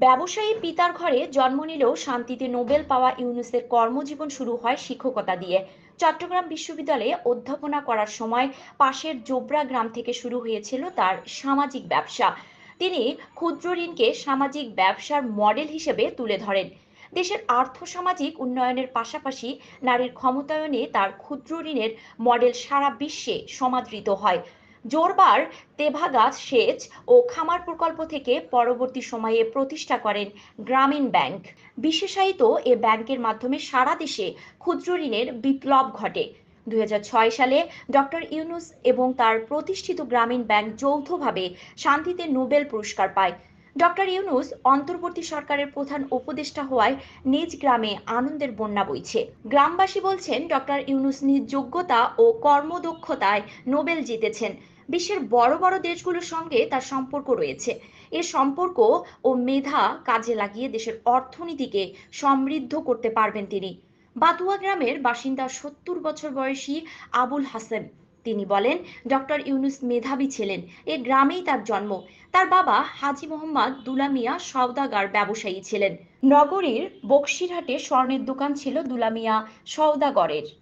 ব্যবসায়ী পিতার ঘরে জন্ম নিলেও শান্তিতে নোবেল পাওয়া ইউনূসের কর্মজীবন শুরু হয় শিক্ষকতা দিয়ে। চট্টগ্রাম বিশ্ববিদ্যালয়ে অধ্যাপনা করার সময় পাশের জোবরা গ্রাম থেকে শুরু হয়েছিল তার সামাজিক ব্যবসা। তিনি ক্ষুদ্র ঋণকে সামাজিক ব্যবসার মডেল হিসেবে তুলে ধরেন। দেশের আর্থসামাজিক উন্নয়নের পাশাপাশি নারীর ক্ষমতায়নে তার ক্ষুদ্র ঋণের মডেল সারা বিশ্বে সমাদৃত হয়। জোরবার তেভাগাছ সেচ ও খামার প্রকল্প থেকে পরবর্তী সময়ে প্রতিষ্ঠা করেন গ্রামীণ ব্যাংক। বিশেষায়িত এ ব্যাংকের মাধ্যমে সারা দেশে ক্ষুদ্র ঋণের বিপ্লব ঘটে। 2006 সালে ডক্টর ইউনূস এবং তার প্রতিষ্ঠিত গ্রামীণ ব্যাংক যৌথভাবে শান্তিতে নোবেল পুরস্কার পায়। ডক্টর ইউনূস অন্তর্বর্তী সরকারের প্রধান উপদেষ্টা হওয়ায় নিজ গ্রামে আনন্দের বন্যা বইছে। গ্রামবাসী বলছেন, ডক্টর ইউনূস নিজ যোগ্যতা ও কর্মদক্ষতায় নোবেল জিতেছেন। বিশ্বের বড় বড় দেশগুলোর সঙ্গে তার সম্পর্ক রয়েছে। এ সম্পর্ক ও মেধা কাজে লাগিয়ে দেশের অর্থনীতিকে সমৃদ্ধ করতে পারবেন তিনি। বাতুয়া গ্রামের বাসিন্দা 70 বছর বয়সী আবুল হাসান তিনি বলেন, ডক্টর ইউনূস মেধাবী ছিলেন। এ গ্রামেই তার জন্ম। তার বাবা হাজী মোহাম্মদ দুলা মিয়া সওদাগর ব্যবসায়ী ছিলেন। নগরীর বক্সিরহাটে স্বর্ণের দোকান ছিল দুলা মিয়া সওদাগরের।